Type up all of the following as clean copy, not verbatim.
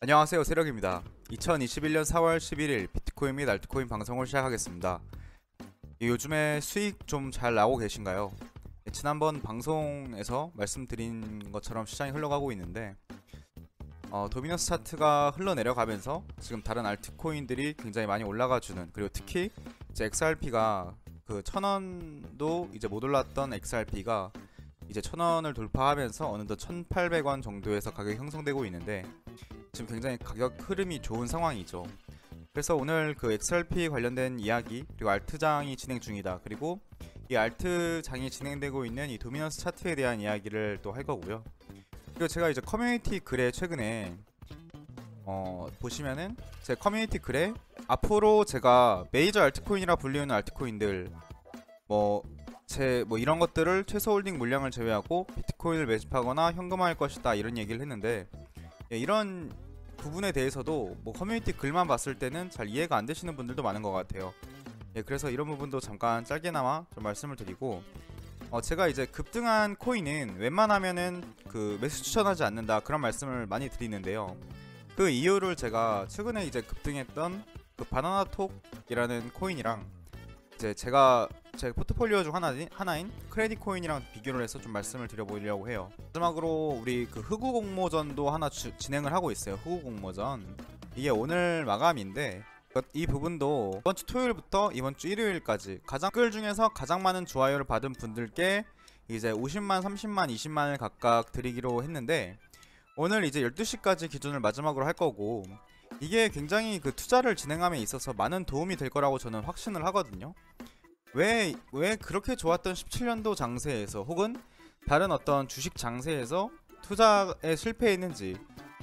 안녕하세요, 세력입니다. 2021년 4월 11일 비트코인 및 알트코인 방송을 시작하겠습니다. 요즘에 수익 좀 잘 나오고 계신가요? 지난번 방송에서 말씀드린 것처럼 시장이 흘러가고 있는데 도미너스 차트가 흘러내려가면서 지금 다른 알트코인들이 굉장히 많이 올라가주는, 그리고 특히 이제 XRP가 그 1000원도 이제 못 올랐던 XRP가 이제 1000원을 돌파하면서 어느덧 1800원 정도에서 가격이 형성되고 있는데, 지금 굉장히 가격 흐름이 좋은 상황이죠. 그래서 오늘 그 XRP 관련된 이야기, 그리고 알트장이 진행 중이다, 그리고 이 알트장이 진행되고 있는 이 도미너스 차트에 대한 이야기를 또 할 거고요. 그리고 제가 이제 커뮤니티 글에 최근에 보시면은 제 커뮤니티 글에 앞으로 제가 메이저 알트코인이라 불리는 알트코인들 뭐 이런 것들을 최소 홀딩 물량을 제외하고 비트코인을 매집하거나 현금화할 것이다, 이런 얘기를 했는데, 이런 부분에 대해서도 뭐 커뮤니티 글만 봤을 때는 잘 이해가 안 되시는 분들도 많은 것 같아요. 그래서 이런 부분도 잠깐 짧게나마 좀 말씀을 드리고, 제가 이제 급등한 코인은 웬만하면은 그 매수 추천하지 않는다, 그런 말씀을 많이 드리는데요. 그 이유를 제가 최근에 이제 급등했던 그 바나나톡이라는 코인이랑 이제 제가 제 포트폴리오 중 하나인 크레딧 코인이랑 비교를 해서 좀 말씀을 드려보려고 해요. 마지막으로 우리 그 흑우 공모전도 하나 진행을 하고 있어요. 흑우 공모전, 이게 오늘 마감인데, 이 부분도 이번 주 토요일부터 이번 주 일요일까지 가장 댓글 중에서 가장 많은 좋아요를 받은 분들께 이제 50만, 30만, 20만을 각각 드리기로 했는데, 오늘 이제 12시까지 기준을 마지막으로 할 거고, 이게 굉장히 그 투자를 진행함에 있어서 많은 도움이 될 거라고 저는 확신을 하거든요. 왜 그렇게 좋았던 17년도 장세에서 혹은 다른 어떤 주식 장세에서 투자에 실패했는지,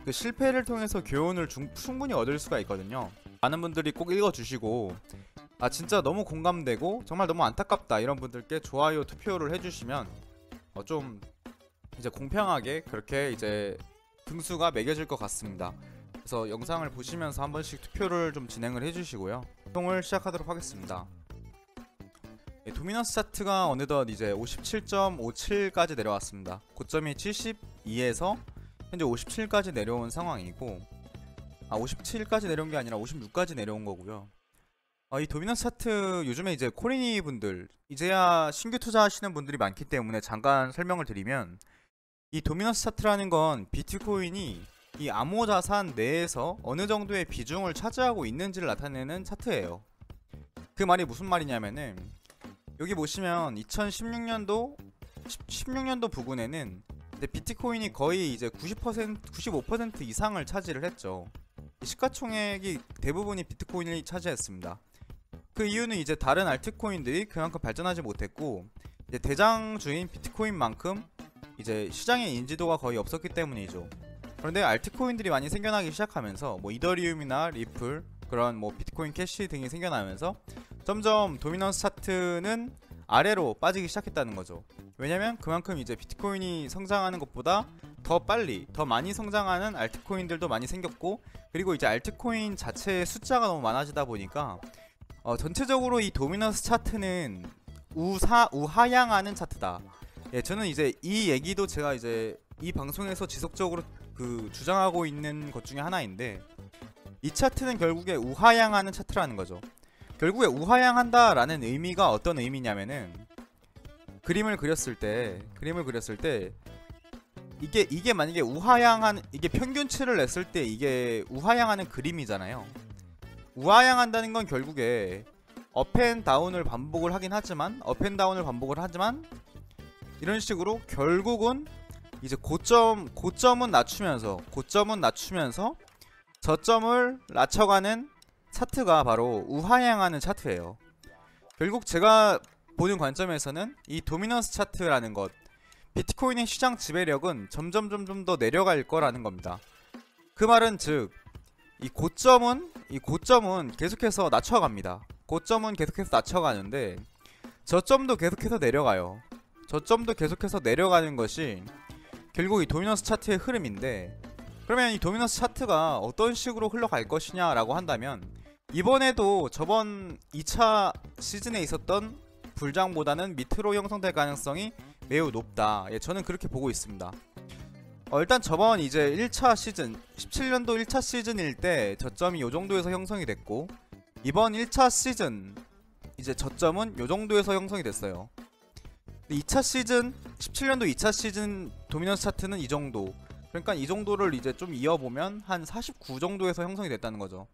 그 실패를 통해서 교훈을 충분히 얻을 수가 있거든요. 많은 분들이 꼭 읽어주시고, 진짜 너무 공감되고 정말 너무 안타깝다, 이런 분들께 좋아요 투표를 해주시면 좀 이제 공평하게 그렇게 이제 등수가 매겨질 것 같습니다. 그래서 영상을 보시면서 한 번씩 투표를 좀 진행을 해주시고요. 활동을 시작하도록 하겠습니다. 도미너스 차트가 어느덧 이제 57.57까지 내려왔습니다. 고점이 72에서 현재 57까지 내려온 상황이고, 57까지 내려온 게 아니라 56까지 내려온 거고요. 이 도미너스 차트 요즘에 이제 코리니 분들, 이제야 신규 투자하시는 분들이 많기 때문에 잠깐 설명을 드리면, 이 도미너스 차트라는 건 비트코인이 이 암호자산 내에서 어느 정도의 비중을 차지하고 있는지를 나타내는 차트예요. 그 말이 무슨 말이냐면은, 여기 보시면 2016년도 16년도 부근에는 비트코인이 거의 이제 90%, 95% 이상을 차지를 했죠. 시가총액이 대부분이 비트코인이 차지했습니다. 그 이유는 이제 다른 알트코인들이 그만큼 발전하지 못했고, 이제 대장주인 비트코인만큼 이제 시장의 인지도가 거의 없었기 때문이죠. 그런데 알트코인들이 많이 생겨나기 시작하면서 뭐 이더리움이나 리플, 그런 뭐 비트코인 캐시 등이 생겨나면서 점점 도미넌스 차트는 아래로 빠지기 시작했다는 거죠. 왜냐면 그만큼 이제 비트코인이 성장하는 것보다 더 빨리, 더 많이 성장하는 알트코인들도 많이 생겼고, 그리고 이제 알트코인 자체의 숫자가 너무 많아지다 보니까 전체적으로 이 도미넌스 차트는 우하향하는 차트다. 저는 이제 이 얘기도 제가 이제 이 방송에서 지속적으로 그 주장하고 있는 것 중에 하나인데, 이 차트는 결국에 우하향하는 차트라는 거죠. 결국에 우하향한다라는 의미가 어떤 의미냐면은, 그림을 그렸을 때 이게 만약에 이게 평균치를 냈을 때 이게 우하향하는 그림이잖아요. 우하향한다는 건 결국에 업앤다운을 반복을 하지만 이런 식으로 결국은 이제 고점은 낮추면서 저점을 낮춰가는 차트가 바로 우하향하는 차트예요. 결국 제가 보는 관점에서는 이 도미넌스 차트라는 것, 비트코인의 시장 지배력은 점점 더 내려갈 거라는 겁니다. 그 말은 즉, 이 고점은 계속해서 낮춰갑니다. 고점은 계속해서 낮춰가는데 저점도 계속해서 내려가요. 저점도 계속해서 내려가는 것이 결국 이 도미넌스 차트의 흐름인데, 그러면 이 도미넌스 차트가 어떤 식으로 흘러갈 것이냐라고 한다면, 이번에도 저번 2차 시즌에 있었던 불장보다는 밑으로 형성될 가능성이 매우 높다. 저는 그렇게 보고 있습니다. 일단 저번 이제 1차 시즌 17년도 1차 시즌일 때 저점이 요 정도에서 형성이 됐고, 이번 1차 시즌 이제 저점은 요 정도에서 형성이 됐어요. 2차 시즌 17년도 2차 시즌 도미넌스 차트는 이 정도. 그러니까 이 정도를 이제 좀 이어보면 한 49 정도에서 형성이 됐다는 거죠.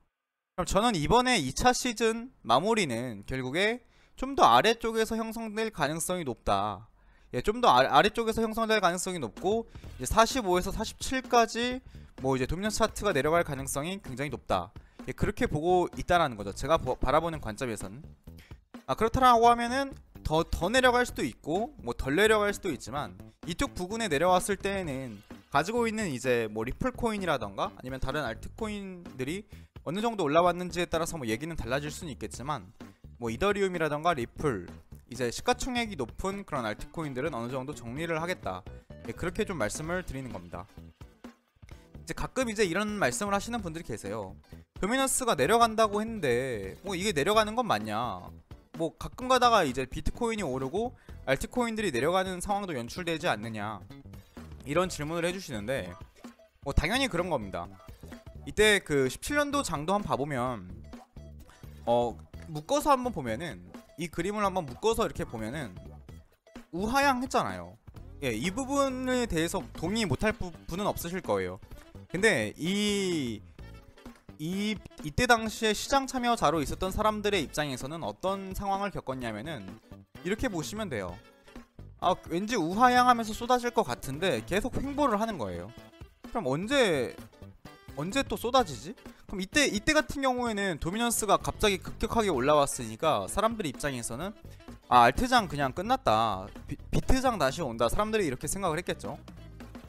그럼 저는 이번에 2차 시즌 마무리는 결국에 좀 더 아래쪽에서 형성될 가능성이 높다. 예, 좀 더 아래쪽에서 형성될 가능성이 높고, 이제 45에서 47까지 뭐 이제 도미넌스 차트가 내려갈 가능성이 굉장히 높다. 예, 그렇게 보고 있다라는 거죠. 제가 바라보는 관점에서는. 그렇다라고 하면은 더 내려갈 수도 있고 뭐 덜 내려갈 수도 있지만, 이쪽 부근에 내려왔을 때에는 가지고 있는 이제 뭐 리플 코인이라던가 아니면 다른 알트코인들이 어느 정도 올라왔는지에 따라서 뭐 얘기는 달라질 수는 있겠지만, 뭐 이더리움이라던가 리플 이제 시가총액이 높은 그런 알트코인들은 어느 정도 정리를 하겠다. 예, 그렇게 좀 말씀을 드리는 겁니다. 이제 가끔 이제 이런 말씀을 하시는 분들이 계세요. 도미넌스가 내려간다고 했는데 뭐 이게 내려가는 건 맞냐? 뭐 가끔 가다가 이제 비트코인이 오르고 알트코인들이 내려가는 상황도 연출되지 않느냐, 이런 질문을 해주시는데, 뭐 당연히 그런 겁니다. 이때 그 17년도 장도 한번 봐보면 묶어서 한번 보면은, 이 그림을 한번 묶어서 이렇게 보면은 우하향 했잖아요. 예, 이 부분에 대해서 동의 못할 분은 없으실 거예요. 근데 이때 당시에 시장 참여자로 있었던 사람들의 입장에서는 어떤 상황을 겪었냐면은 이렇게 보시면 돼요. 왠지 우하향하면서 쏟아질 것 같은데 계속 횡보를 하는 거예요. 그럼 언제 또 쏟아지지? 그럼 이때 같은 경우에는 도미넌스가 갑자기 급격하게 올라왔으니까 사람들의 입장에서는 알트장 그냥 끝났다, 비트장 다시 온다, 사람들이 이렇게 생각을 했겠죠.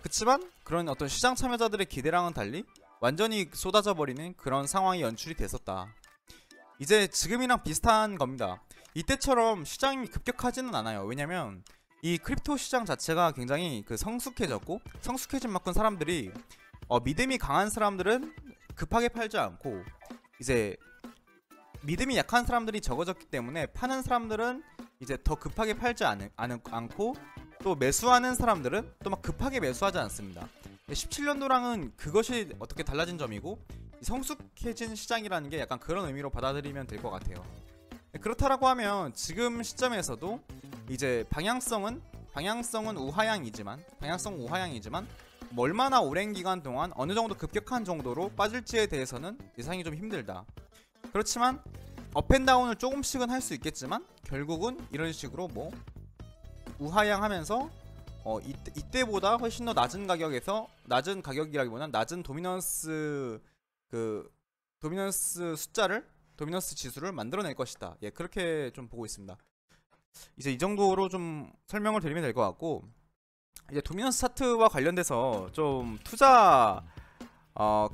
그치만 그런 어떤 시장 참여자들의 기대랑은 달리 완전히 쏟아져 버리는 그런 상황이 연출이 됐었다. 이제 지금이랑 비슷한 겁니다. 이때처럼 시장이 급격하지는 않아요. 왜냐면 이 크립토 시장 자체가 굉장히 성숙해졌고, 성숙해진 만큼 사람들이 믿음이 강한 사람들은 급하게 팔지 않고, 이제 믿음이 약한 사람들이 적어졌기 때문에 파는 사람들은 이제 더 급하게 팔지 않고, 또 매수하는 사람들은 또 막 급하게 매수하지 않습니다. 17년도랑은 그것이 어떻게 달라진 점이고, 성숙해진 시장이라는 게 약간 그런 의미로 받아들이면 될 것 같아요. 그렇다라고 하면 지금 시점에서도 이제 방향성은 우하향이지만 뭐 얼마나 오랜 기간 동안 어느 정도 급격한 정도로 빠질지에 대해서는 예상이 좀 힘들다. 그렇지만 업앤다운을 조금씩은 할 수 있겠지만 결국은 이런 식으로 뭐 우하향하면서 이때보다 훨씬 더 낮은 가격이라기보다는 낮은 도미넌스 도미넌스 지수를 만들어낼 것이다. 예, 그렇게 좀 보고 있습니다. 이제 이 정도로 좀 설명을 드리면 될 것 같고, 이제 도미넌스 차트와 관련돼서 좀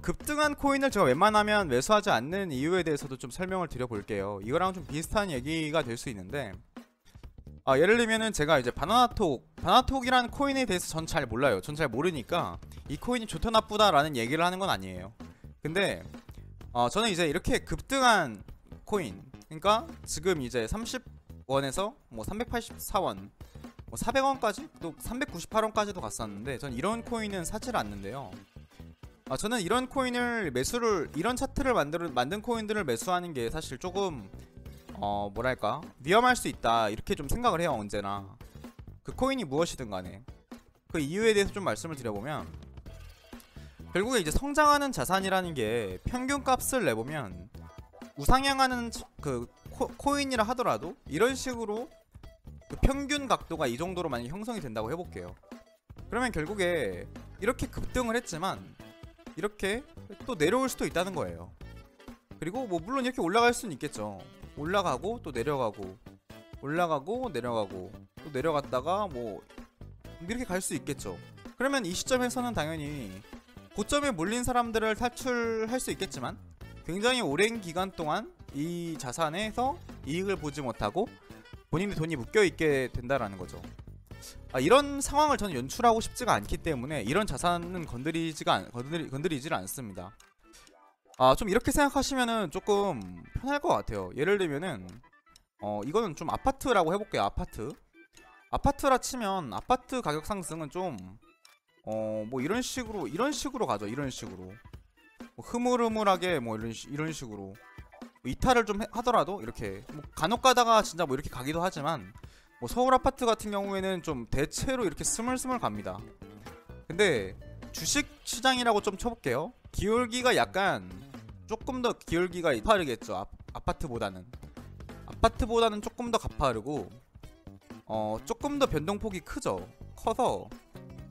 급등한 코인을 제가 웬만하면 매수하지 않는 이유에 대해서도 좀 설명을 드려볼게요. 이거랑 좀 비슷한 얘기가 될 수 있는데, 예를 들면은 제가 이제 바나톡이라는 코인에 대해서 전 잘 몰라요. 전 잘 모르니까 이 코인이 좋다 나쁘다라는 얘기를 하는 건 아니에요. 근데 저는 이제 이렇게 급등한 코인, 그러니까 지금 이제 30원에서 뭐 384원, 뭐 400원까지, 또 398원까지도 갔었는데, 전 이런 코인은 사질 않는데요. 저는 이런 코인을 이런 차트를 만든 코인들을 매수하는 게 사실 조금 뭐랄까 위험할 수 있다, 이렇게 좀 생각을 해요. 언제나 그 코인이 무엇이든 간에 그 이유에 대해서 좀 말씀을 드려보면, 결국에 이제 성장하는 자산이라는 게 평균 값을 내보면 우상향하는 코인이라 하더라도 이런 식으로 그 평균 각도가 이 정도로 만약 형성이 된다고 해볼게요. 그러면 결국에 이렇게 급등을 했지만 이렇게 또 내려올 수도 있다는 거예요. 그리고 뭐 물론 이렇게 올라갈 수는 있겠죠. 올라가고 또 내려가고, 올라가고 내려가고, 또 내려갔다가 뭐 이렇게 갈 수 있겠죠. 그러면 이 시점에서는 당연히 고점에 몰린 사람들을 탈출할 수 있겠지만, 굉장히 오랜 기간 동안 이 자산에서 이익을 보지 못하고 본인의 돈이 묶여있게 된다라는 거죠. 이런 상황을 저는 연출하고 싶지가 않기 때문에 이런 자산은 건드리질 않습니다. 좀 이렇게 생각하시면은 조금 편할 것 같아요. 예를 들면은 이거는 좀 아파트라고 해볼게요. 아파트라 치면 아파트 가격 상승은 좀 뭐 이런 식으로 가죠. 이런 식으로 뭐 흐물흐물하게 뭐 이런 식으로 뭐 이탈을 좀 하더라도 이렇게 뭐 간혹 가다가 진짜 뭐 이렇게 가기도 하지만 뭐 서울 아파트 같은 경우에는 좀 대체로 이렇게 스물스물 갑니다. 근데 주식 시장이라고 좀 쳐볼게요. 기울기가 약간 조금 더 기울기가 가파르겠죠. 아파트보다는 조금 더 가파르고 조금 더 변동폭이 커서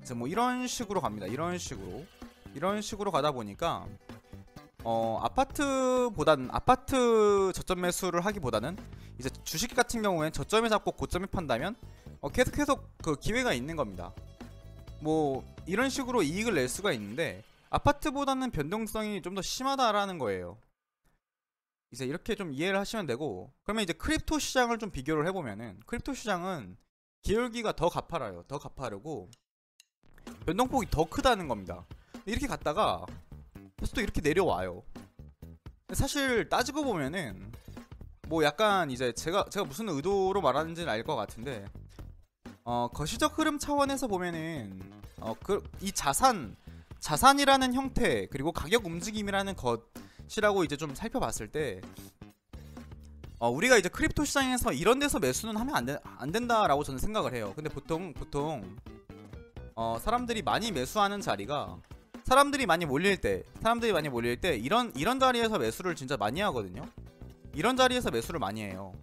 이제 뭐 이런 식으로 갑니다. 이런 식으로 가다 보니까 아파트 저점 매수를 하기보다는 이제 주식 같은 경우엔 저점에 잡고 고점에 판다면 계속 그 기회가 있는 겁니다. 뭐 이런 식으로 이익을 낼 수가 있는데 아파트보다는 변동성이 좀 더 심하다라는 거예요. 이제 이렇게 좀 이해를 하시면 되고, 그러면 이제 크립토 시장을 좀 비교를 해보면은 크립토 시장은 기울기가 더 가파르고 변동폭이 더 크다는 겁니다. 이렇게 갔다가 또 이렇게 내려와요. 사실 따지고 보면은 뭐 약간 이제 제가 무슨 의도로 말하는지는 알 것 같은데 거시적 흐름 차원에서 보면은 이 자산이라는 형태 그리고 가격 움직임이라는 것이라고 이제 좀 살펴봤을 때 우리가 이제 크립토 시장에서 이런 데서 매수는 하면 안 된다라고 저는 생각을 해요. 근데 보통 사람들이 많이 매수하는 자리가 사람들이 많이 몰릴 때 이런 자리에서 매수를 진짜 많이 하거든요. 이런 자리에서 매수를 많이 해요.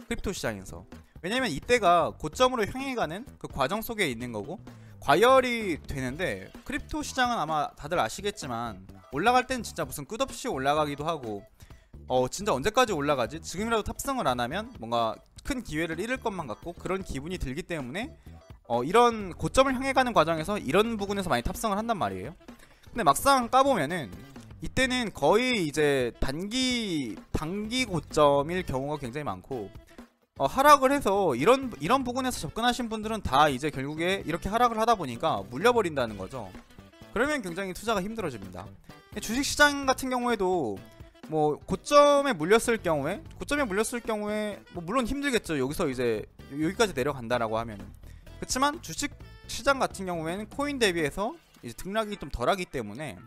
크립토 시장에서. 왜냐면 이때가 고점으로 향해 가는 그 과정 속에 있는 거고 과열이 되는데, 크립토 시장은 아마 다들 아시겠지만 올라갈 땐 진짜 무슨 끝없이 올라가기도 하고 진짜 언제까지 올라가지? 지금이라도 탑승을 안 하면 뭔가 큰 기회를 잃을 것만 같고 그런 기분이 들기 때문에 이런 고점을 향해 가는 과정에서 이런 부분에서 많이 탑승을 한단 말이에요. 근데 막상 까보면은 이때는 거의 이제 단기 고점일 경우가 굉장히 많고 하락을 해서 이런 부분에서 접근하신 분들은 다 이제 결국에 이렇게 하락을 하다 보니까 물려버린다는 거죠. 그러면 굉장히 투자가 힘들어집니다. 주식시장 같은 경우에도 뭐 고점에 물렸을 경우에 뭐 물론 힘들겠죠. 여기서 이제 여기까지 내려간다라고 하면은. 그렇지만 주식시장 같은 경우에는 코인 대비해서 이제 등락이 좀 덜하기 때문에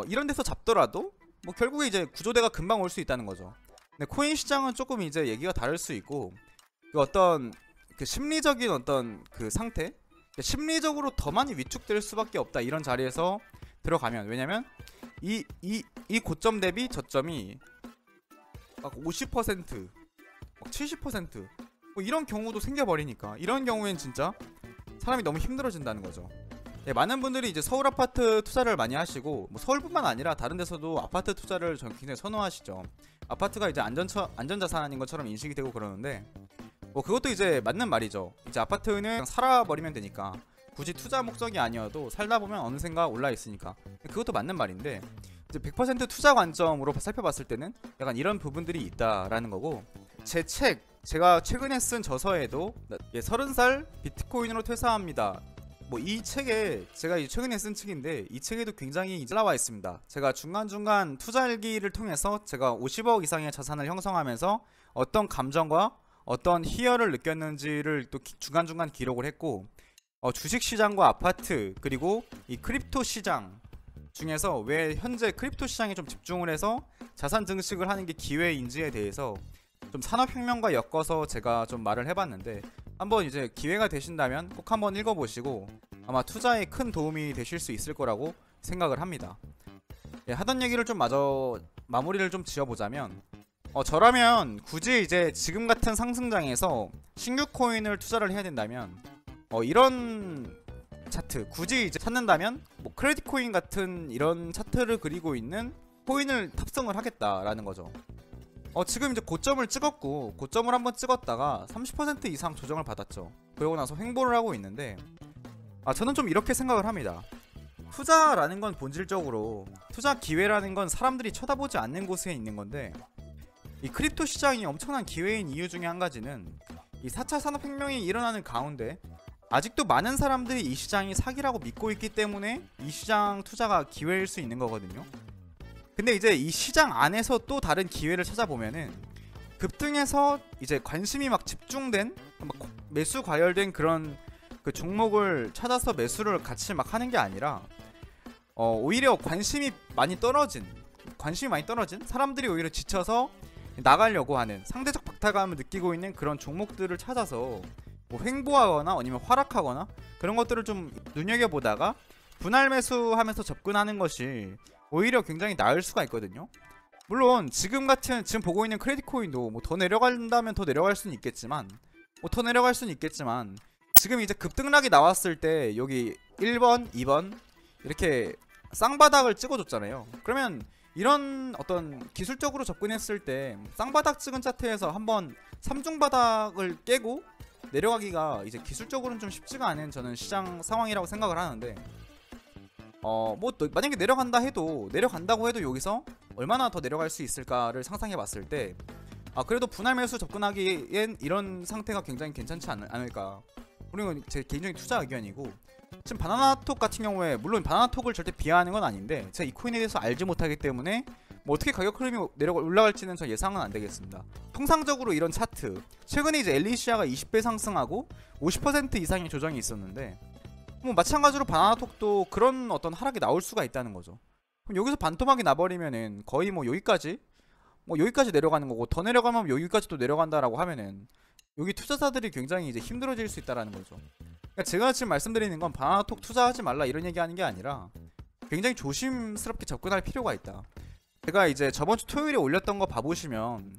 이런 데서 잡더라도 뭐 결국에 이제 구조대가 금방 올 수 있다는 거죠. 근데 코인 시장은 조금 이제 얘기가 다를 수 있고 그 어떤 그 심리적인 어떤 그 상태, 심리적으로 더 많이 위축될 수밖에 없다. 이런 자리에서 들어가면. 왜냐면 이 고점 대비 저점이 막 50%, 막 70% 뭐 이런 경우도 생겨버리니까 이런 경우엔 진짜 사람이 너무 힘들어진다는 거죠. 많은 분들이 이제 서울 아파트 투자를 많이 하시고 뭐 서울뿐만 아니라 다른 데서도 아파트 투자를 굉장히 선호하시죠. 아파트가 이제 안전자산인 것처럼 인식이 되고 그러는데 뭐 그것도 이제 맞는 말이죠. 이제 아파트는 살아버리면 되니까 굳이 투자 목적이 아니어도 살다 보면 어느샌가 올라 있으니까 그것도 맞는 말인데, 이제 100% 투자 관점으로 살펴봤을 때는 약간 이런 부분들이 있다라는 거고, 제가 최근에 쓴 저서에도 30살 비트코인으로 퇴사합니다. 뭐 이 책에 제가 최근에 쓴 책인데 이 책에도 굉장히 잘 나와 있습니다. 제가 중간중간 투자일기를 통해서 제가 50억 이상의 자산을 형성하면서 어떤 감정과 어떤 희열을 느꼈는지를 또 중간중간 기록을 했고, 주식시장과 아파트 그리고 이 크립토 시장 중에서 왜 현재 크립토 시장에 좀 집중을 해서 자산 증식을 하는 게 기회인지에 대해서 좀 산업혁명과 엮어서 제가 좀 말을 해봤는데, 한번 이제 기회가 되신다면 꼭 한번 읽어보시고 아마 투자에 큰 도움이 되실 수 있을 거라고 생각을 합니다. 하던 얘기를 좀 마저 마무리를 좀 지어보자면, 저라면 굳이 이제 지금 같은 상승장에서 신규 코인을 투자를 해야 된다면 이런 차트 굳이 이제 찾는다면 뭐 크레딧 코인 같은 이런 차트를 그리고 있는 코인을 탑승을 하겠다라는 거죠. 지금 이제 고점을 찍었고, 고점을 한번 찍었다가 30% 이상 조정을 받았죠. 그러고 나서 횡보를 하고 있는데, 저는 좀 이렇게 생각을 합니다. 투자라는 건 본질적으로 투자 기회라는 건 사람들이 쳐다보지 않는 곳에 있는 건데, 이 크립토 시장이 엄청난 기회인 이유 중에 한 가지는 이 4차 산업혁명이 일어나는 가운데 아직도 많은 사람들이 이 시장이 사기라고 믿고 있기 때문에 이 시장 투자가 기회일 수 있는 거거든요. 근데 이제 이 시장 안에서 또 다른 기회를 찾아보면은 급등해서 이제 관심이 막 집중된 막 매수 과열된 그런 그 종목을 찾아서 매수를 같이 막 하는 게 아니라 오히려 관심이 많이 떨어진 사람들이 오히려 지쳐서 나가려고 하는 상대적 박탈감을 느끼고 있는 그런 종목들을 찾아서 뭐 횡보하거나 아니면 하락하거나 그런 것들을 좀 눈여겨보다가 분할 매수하면서 접근하는 것이 오히려 굉장히 나을 수가 있거든요. 물론 지금 보고 있는 크레딧 코인도 뭐 더 내려간다면 더 내려갈 수는 있겠지만 지금 이제 급등락이 나왔을 때 여기 1번, 2번 이렇게 쌍바닥을 찍어줬잖아요. 그러면 이런 어떤 기술적으로 접근했을 때 쌍바닥 찍은 차트에서 한번 3중바닥을 깨고 내려가기가 이제 기술적으로는 좀 쉽지가 않은 저는 시장 상황이라고 생각을 하는데 뭐 만약에 내려간다고 해도 여기서 얼마나 더 내려갈 수 있을까를 상상해 봤을 때 그래도 분할 매수 접근하기엔 이런 상태가 굉장히 괜찮지 않을까. 그리고 제 개인적인 투자 의견이고, 지금 바나나톡 같은 경우에 물론 바나나톡을 절대 비하하는 건 아닌데 제가 이 코인에 대해서 알지 못하기 때문에 뭐 어떻게 가격 흐름이 올라갈지는 저 예상은 안 되겠습니다. 통상적으로 이런 차트, 최근에 이제 엘리시아가 20배 상승하고 50% 이상의 조정이 있었는데 뭐 마찬가지로 바나나톡도 그런 어떤 하락이 나올 수가 있다는 거죠. 그럼 여기서 반토막이 나버리면은 거의 뭐 여기까지 내려가는 거고, 더 내려가면 여기까지 또 내려간다라고 하면은 여기 투자자들이 굉장히 이제 힘들어질 수 있다라는 거죠. 그러니까 제가 지금 말씀드리는 건 바나나톡 투자하지 말라 이런 얘기하는 게 아니라 굉장히 조심스럽게 접근할 필요가 있다. 제가 이제 저번 주 토요일에 올렸던 거 봐보시면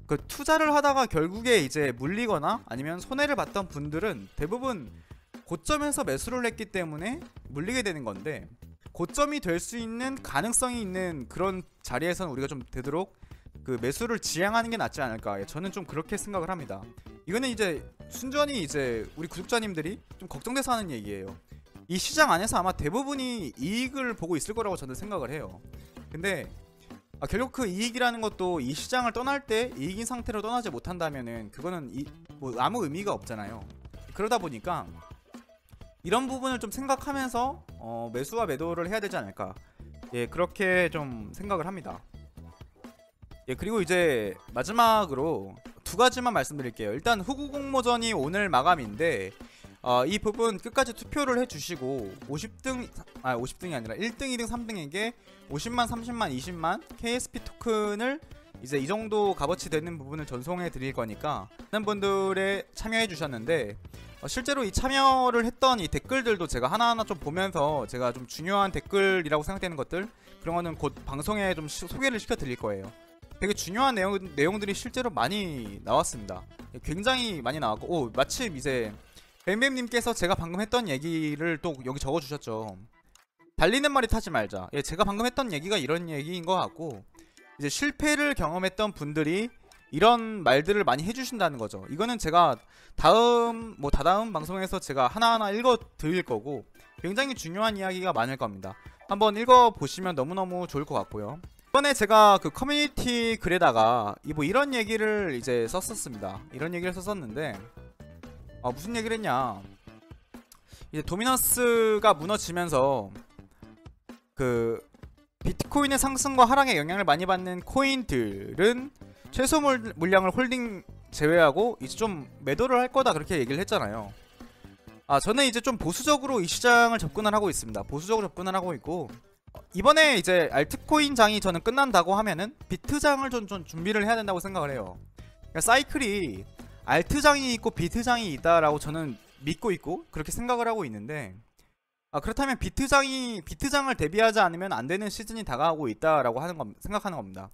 그 투자를 하다가 결국에 이제 물리거나 아니면 손해를 봤던 분들은 대부분 고점에서 매수를 했기 때문에 물리게 되는 건데, 고점이 될 수 있는 가능성이 있는 그런 자리에서는 우리가 좀 되도록 그 매수를 지향하는 게 낫지 않을까, 저는 좀 그렇게 생각을 합니다. 이거는 이제 순전히 이제 우리 구독자님들이 좀 걱정돼서 하는 얘기예요. 이 시장 안에서 아마 대부분이 이익을 보고 있을 거라고 저는 생각을 해요. 근데 결국 그 이익이라는 것도 이 시장을 떠날 때 이익인 상태로 떠나지 못한다면은 그거는 뭐 아무 의미가 없잖아요. 그러다 보니까 이런 부분을 좀 생각하면서 매수와 매도를 해야 되지 않을까, 그렇게 좀 생각을 합니다. 그리고 이제 마지막으로 두 가지만 말씀드릴게요. 일단 후구 공모전이 오늘 마감인데 이 부분 끝까지 투표를 해주시고 50등이 아니라 1등, 2등, 3등에게 50만, 30만, 20만 KSP 토큰을 이제 이 정도 값어치 되는 부분을 전송해 드릴 거니까 많은 분들의 참여해 주셨는데, 실제로 이 참여를 했던 이 댓글들도 제가 하나하나 좀 보면서 제가 좀 중요한 댓글이라고 생각되는 것들, 그런 거는 곧 방송에 좀 소개를 시켜 드릴 거예요. 되게 중요한 내용들이 실제로 많이 나왔습니다. 굉장히 많이 나왔고, 마침 이제 뱀뱀님께서 제가 방금 했던 얘기를 또 여기 적어주셨죠. 달리는 말이 타지 말자. 제가 방금 했던 얘기가 이런 얘기인 것 같고, 이제 실패를 경험했던 분들이 이런 말들을 많이 해주신다는 거죠. 이거는 제가 다다음 방송에서 제가 하나하나 읽어 드릴 거고, 굉장히 중요한 이야기가 많을 겁니다. 한번 읽어 보시면 너무너무 좋을 것 같고요. 이번에 제가 그 커뮤니티 글에다가 뭐 이런 얘기를 이제 썼었습니다. 이런 얘기를 썼었는데 무슨 얘기를 했냐, 이제 도미넌스가 무너지면서 그 비트코인의 상승과 하락에 영향을 많이 받는 코인들은 최소 물량을 홀딩 제외하고 이제 좀 매도를 할 거다, 그렇게 얘기를 했잖아요. 저는 이제 좀 보수적으로 이 시장을 접근을 하고 있습니다. 보수적으로 접근을 하고 있고, 이번에 이제 알트코인 장이 저는 끝난다고 하면은 비트장을 좀 준비를 해야 된다고 생각을 해요. 그러니까 사이클이 알트장이 있고 비트장이 있다라고 저는 믿고 있고 그렇게 생각을 하고 있는데, 그렇다면 비트장을 대비하지 않으면 안 되는 시즌이 다가오고 있다라고 생각하는 겁니다.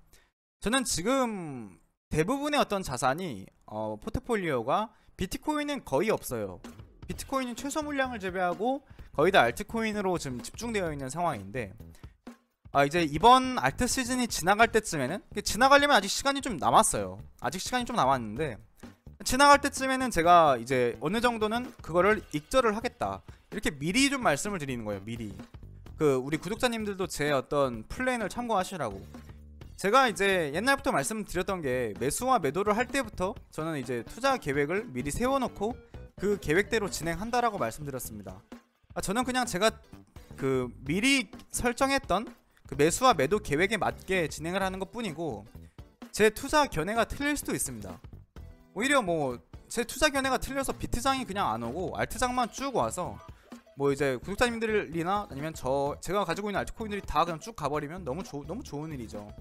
저는 지금 대부분의 어떤 자산이 포트폴리오가 비트코인은 거의 없어요. 비트코인은 최소 물량을 제외하고 거의 다 알트코인으로 지금 집중되어 있는 상황인데, 이제 이번 알트 시즌이 지나갈 때쯤에는, 지나가려면 아직 시간이 좀 남았어요. 아직 시간이 좀 남았는데, 지나갈 때쯤에는 제가 이제 어느 정도는 그거를 익절을 하겠다, 이렇게 미리 좀 말씀을 드리는 거예요. 미리 우리 구독자님들도 제 어떤 플랜을 참고하시라고. 제가 이제 옛날부터 말씀드렸던 게, 매수와 매도를 할 때부터 저는 이제 투자 계획을 미리 세워놓고 그 계획대로 진행한다라고 말씀드렸습니다. 저는 그냥 제가 그 미리 설정했던 그 매수와 매도 계획에 맞게 진행을 하는 것 뿐이고, 제 투자 견해가 틀릴 수도 있습니다. 오히려 뭐 제 투자 견해가 틀려서 비트장이 그냥 안 오고 알트장만 쭉 와서 뭐 이제 구독자님들이나 아니면 제가 가지고 있는 알트코인들이 다 그냥 쭉 가버리면 너무 좋은 일이죠.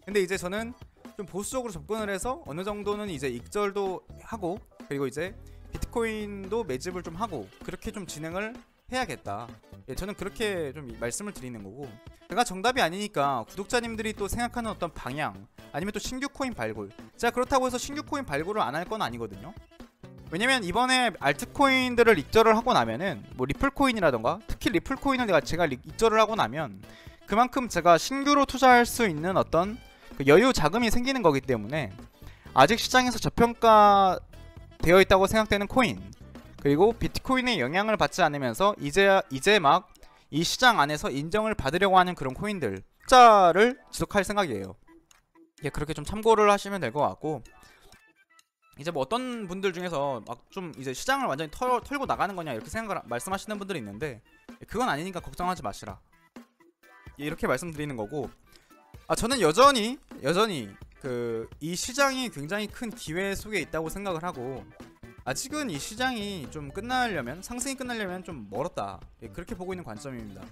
근데 이제 저는 좀 보수적으로 접근을 해서 어느 정도는 이제 익절도 하고 그리고 이제 비트코인도 매집을 좀 하고 그렇게 좀 진행을 해야겠다. 예, 저는 그렇게 좀 말씀을 드리는 거고, 제가 정답이 아니니까 구독자님들이 또 생각하는 어떤 방향 아니면 또 신규 코인 발굴, 제가 그렇다고 해서 신규 코인 발굴을 안 할 건 아니거든요. 왜냐면 이번에 알트코인들을 익절을 하고 나면은 뭐 리플코인이라던가 특히 리플코인을 제가 익절을 하고 나면 그만큼 제가 신규로 투자할 수 있는 어떤 그 여유 자금이 생기는 거기 때문에 아직 시장에서 저평가 되어 있다고 생각되는 코인, 그리고 비트코인의 영향을 받지 않으면서 이제 막 이 시장 안에서 인정을 받으려고 하는 그런 코인들 투자를 지속할 생각이에요. 예, 그렇게 좀 참고를 하시면 될 것 같고, 이제 뭐 어떤 분들 중에서 막 좀 이제 시장을 완전히 털고 나가는 거냐 이렇게 말씀하시는 분들이 있는데, 그건 아니니까 걱정하지 마시라. 예, 이렇게 말씀드리는 거고, 저는 여전히 이 시장이 굉장히 큰 기회 속에 있다고 생각을 하고, 아직은 이 시장이 좀 상승이 끝나려면 좀 멀었다. 예, 그렇게 보고 있는 관점입니다.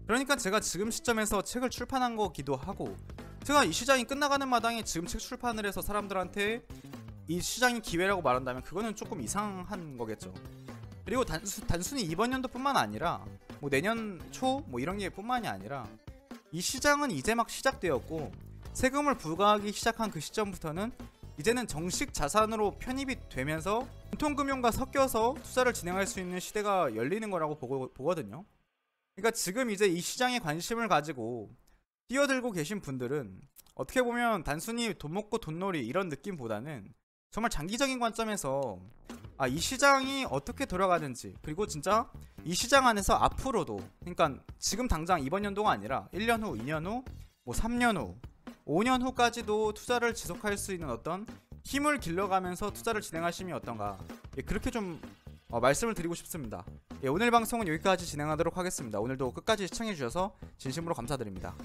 그러니까 제가 지금 시점에서 책을 출판한 거기도 하고, 제가 이 시장이 끝나가는 마당에 지금 책 출판을 해서 사람들한테 이 시장이 기회라고 말한다면 그거는 조금 이상한 거겠죠. 그리고 단순히 이번 연도뿐만 아니라 뭐 내년 초 뭐 이런 게 뿐만이 아니라 이 시장은 이제 막 시작되었고, 세금을 부과하기 시작한 그 시점부터는 이제는 정식 자산으로 편입이 되면서 전통금융과 섞여서 투자를 진행할 수 있는 시대가 열리는 거라고 보거든요. 그러니까 지금 이제 이 시장에 관심을 가지고 뛰어들고 계신 분들은 어떻게 보면 단순히 돈 먹고 돈놀이 이런 느낌보다는 정말 장기적인 관점에서 이 시장이 어떻게 돌아가는지, 그리고 진짜 이 시장 안에서 앞으로도, 그러니까 지금 당장 이번 연도가 아니라 1년 후, 2년 후, 뭐 3년 후, 5년 후까지도 투자를 지속할 수 있는 어떤 힘을 길러가면서 투자를 진행하시면 어떤가, 예, 그렇게 좀 말씀을 드리고 싶습니다. 예, 오늘 방송은 여기까지 진행하도록 하겠습니다. 오늘도 끝까지 시청해주셔서 진심으로 감사드립니다.